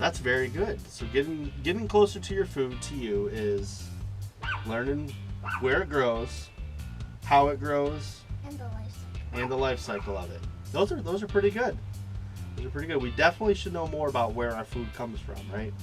That's very good. So getting closer to your food to you is learning where it grows, how it grows, and the life cycle of it. Those are pretty good. Those are pretty good. We definitely should know more about where our food comes from, right?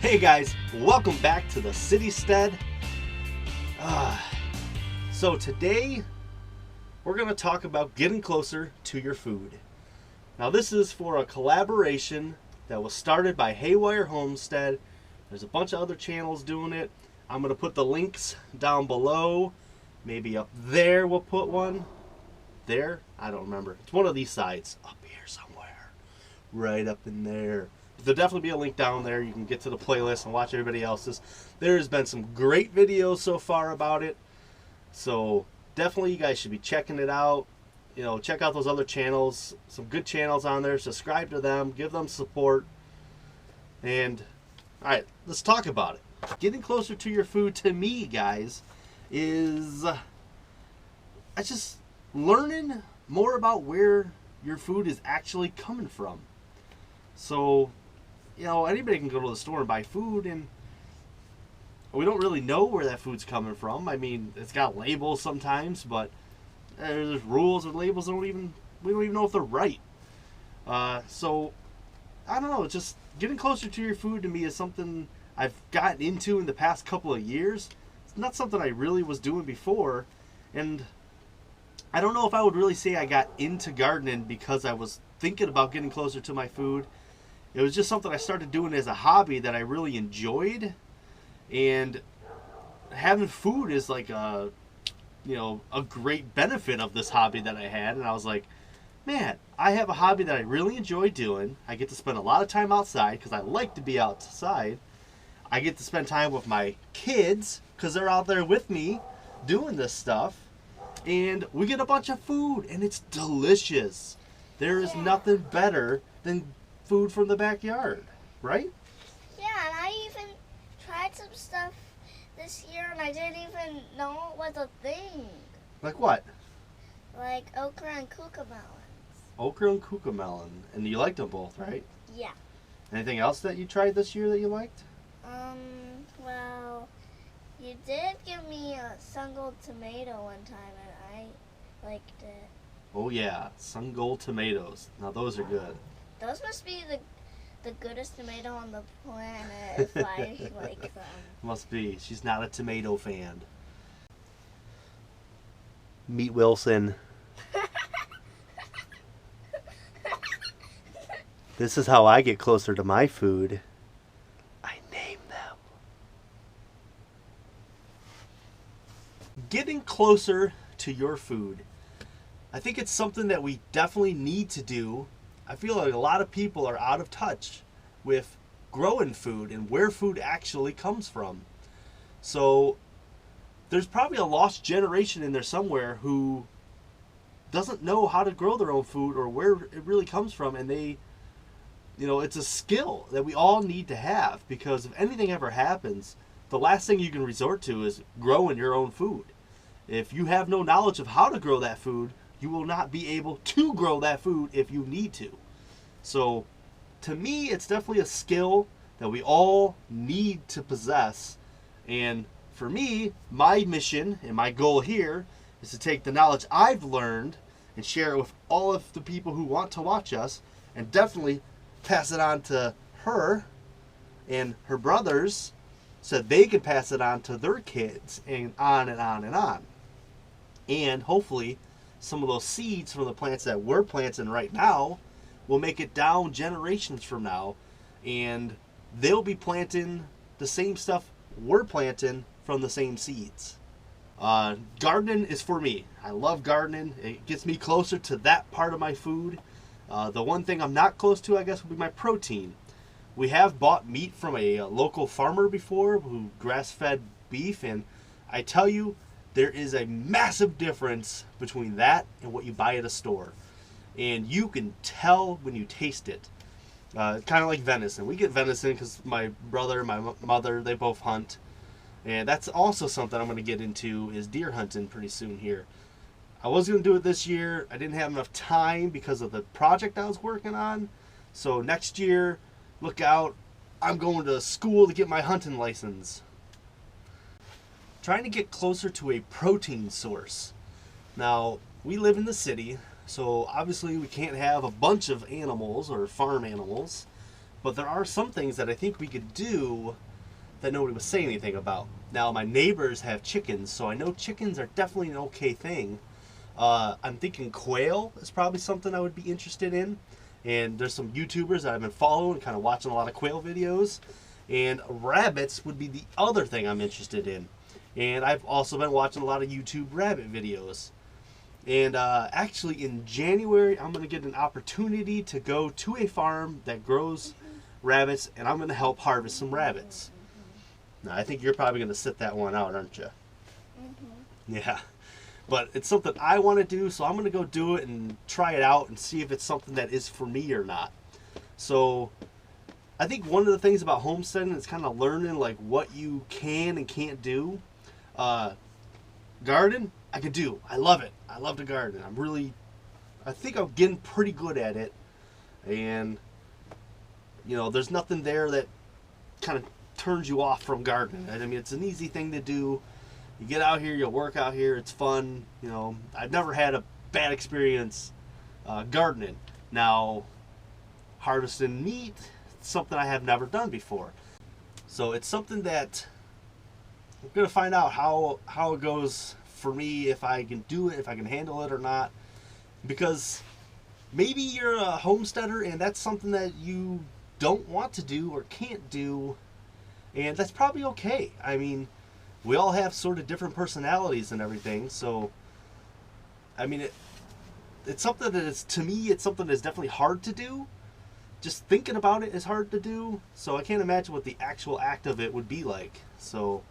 Hey guys, welcome back to the Citystead. So today we're going to talk about getting closer to your food. Now this is for a collaboration that was started by Haywire Homestead. There's a bunch of other channels doing it. I'm going to put the links down below. Maybe up there we'll put one. There? I don't remember. It's one of these sides. Up here somewhere. Right up in there. There'll definitely be a link down there. You can get to the playlist and watch everybody else's. There has been some great videos so far about it. So definitely you guys should be checking it out. You know, check out those other channels. Some good channels on there. Subscribe to them. Give them support. And, alright, let's talk about it. Getting closer to your food to me, guys, is just learning more about where your food is actually coming from. So, you know, anybody can go to the store and buy food, and we don't really know where that food's coming from. I mean, it's got labels sometimes, but there's rules and labels that we don't even know if they're right. So, I don't know. Just getting closer to your food to me is something I've gotten into in the past couple of years. It's not something I really was doing before, and I don't know if I would really say I got into gardening because I was thinking about getting closer to my food. It was just something I started doing as a hobby that I really enjoyed, and having food is like a great benefit of this hobby that I had. And I was like, man, I have a hobby that I really enjoy doing. I get to spend a lot of time outside because I like to be outside. I get to spend time with my kids because they're out there with me doing this stuff, and we get a bunch of food, and it's delicious. There is nothing better than food from the backyard, right? Yeah, and I even tried some stuff this year, and I didn't even know it was a thing. Like what? Like okra and cucamelons. Okra and cucamelon, and you liked them both, right? Yeah. Anything else that you tried this year that you liked? Well, you did give me a sun gold tomato one time, and I liked it. Oh yeah, sun gold tomatoes. Now those are good. Those must be the goodest tomato on the planet if I like them. Must be. She's not a tomato fan. Meet Wilson. This is how I get closer to my food. I name them. Getting closer to your food. I think it's something that we definitely need to do. I feel like a lot of people are out of touch with growing food and where food actually comes from. So there's probably a lost generation in there somewhere who doesn't know how to grow their own food or where it really comes from, and it's a skill that we all need to have, because if anything ever happens, the last thing you can resort to is growing your own food. If you have no knowledge of how to grow that food, you will not be able to grow that food if you need to. So, to me, it's definitely a skill that we all need to possess. And for me, my mission and my goal here is to take the knowledge I've learned and share it with all of the people who want to watch us, and definitely pass it on to her and her brothers so they can pass it on to their kids, and on and on and on. And hopefully some of those seeds from the plants that we're planting right now will make it down generations from now, and they'll be planting the same stuff we're planting from the same seeds. Gardening is for me. I love gardening. It gets me closer to that part of my food. The one thing I'm not close to, I guess, would be my protein. We have bought meat from a local farmer before who grass-fed beef, and I tell you, there is a massive difference between that and what you buy at a store. And you can tell when you taste it. Kind of like venison. We get venison because my brother, my mother, they both hunt. And that's also something I'm going to get into, is deer hunting pretty soon here. I was going to do it this year. I didn't have enough time because of the project I was working on. So next year, look out. I'm going to school to get my hunting license. Trying to get closer to a protein source. Now, we live in the city, so obviously we can't have a bunch of animals or farm animals. But there are some things that I think we could do that nobody was saying anything about. Now, my neighbors have chickens, so I know chickens are definitely an okay thing. I'm thinking quail is probably something I would be interested in. And there's some YouTubers that I've been following, kind of watching a lot of quail videos. And rabbits would be the other thing I'm interested in. And I've also been watching a lot of YouTube rabbit videos. And actually in January, I'm going to get an opportunity to go to a farm that grows rabbits, and I'm going to help harvest some rabbits. Now, I think you're probably going to sit that one out, aren't you? Mm-hmm. Yeah. But it's something I want to do, so I'm going to go do it and try it out and see if it's something that is for me or not. So I think one of the things about homesteading is kind of learning like what you can and can't do. Garden, I can do. I love it. I love to garden. I think I'm getting pretty good at it. And, you know, there's nothing there that kind of turns you off from gardening. I mean, it's an easy thing to do. You get out here, you work out here, it's fun. You know, I've never had a bad experience gardening. Now, harvesting meat, it's something I have never done before. So it's something that I'm going to find out how it goes for me, if I can do it, if I can handle it or not. Because maybe you're a homesteader and that's something that you don't want to do or can't do, and that's probably okay. I mean, we all have sort of different personalities and everything, so I mean, it's something that is, to me, it's something that's definitely hard to do. Just thinking about it is hard to do, so I can't imagine what the actual act of it would be like. So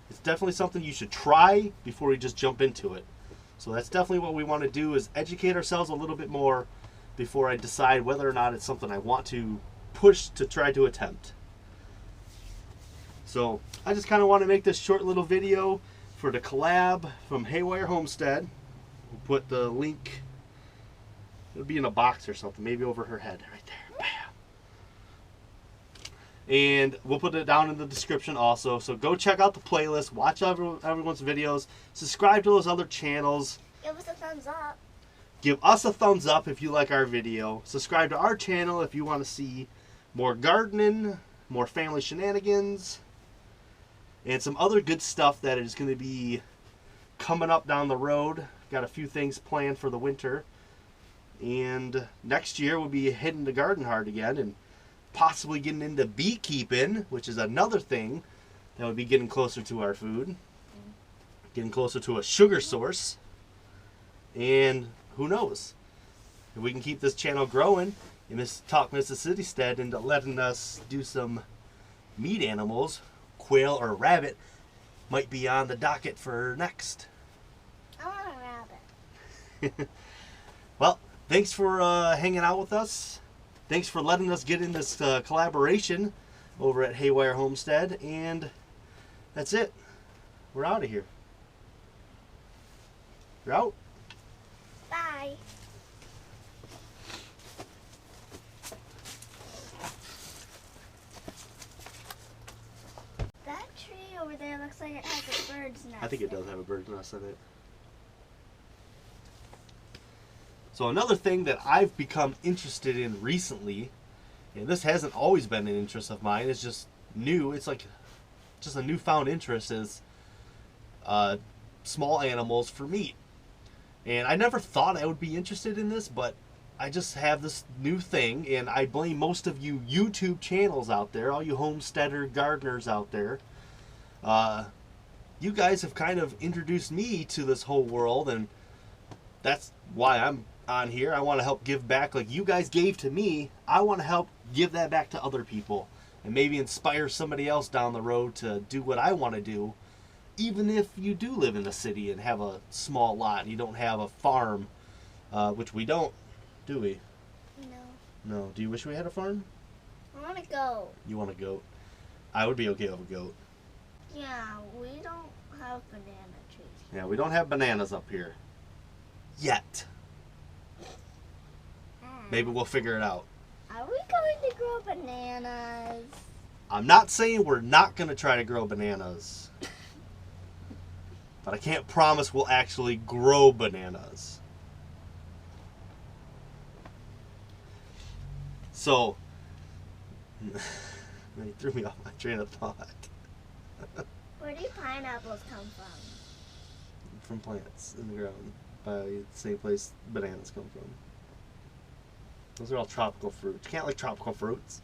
it's definitely something you should try before you just jump into it. So that's definitely what we want to do, is educate ourselves a little bit more before I decide whether or not it's something I want to push to try to attempt. So I just kind of want to make this short little video for the collab from Haywire Homestead. We'll put the link, it'll be in a box or something, maybe over her head right there. Bam. And we'll put it down in the description also. So go check out the playlist, watch everyone's videos, subscribe to those other channels. Give us a thumbs up. Give us a thumbs up if you like our video. Subscribe to our channel if you want to see more gardening, more family shenanigans, and some other good stuff that is going to be coming up down the road. Got a few things planned for the winter. And next year we'll be hitting the garden hard again and possibly getting into beekeeping, which is another thing that would be getting closer to our food. Getting closer to a sugar source. And who knows? If we can keep this channel growing and talk Mrs. Citystead into letting us do some meat animals, quail or rabbit might be on the docket for next. I want a rabbit. Well, thanks for hanging out with us. Thanks for letting us get in this collaboration over at Haywire Homestead. And that's it. We're out of here. You're out? Bye. That tree over there looks like it has a bird's nest. I think it does have a bird's nest in it. So another thing that I've become interested in recently, and this hasn't always been an interest of mine, it's just new, it's like just a newfound interest, is small animals for meat. And I never thought I would be interested in this, but I just have this new thing, and I blame most of you YouTube channels out there, all you homesteader gardeners out there. You guys have kind of introduced me to this whole world, and that's why I'm on here. I want to help give back like you guys gave to me. I want to help give that back to other people. and maybe inspire somebody else down the road to do what I want to do, even if you do live in a city and have a small lot and you don't have a farm, which we don't, do we? No. No. Do you wish we had a farm? I want to go. You want a goat? I would be okay with a goat. Yeah, we don't have banana trees. Yeah, we don't have bananas up here. Yet. Maybe we'll figure it out. Are we going to grow bananas? I'm not saying we're not going to try to grow bananas. But I can't promise we'll actually grow bananas. So, you threw me off my train of thought. Where do pineapples come from? From plants in the ground, by the same place bananas come from. Those are all tropical fruits. You can't like tropical fruits.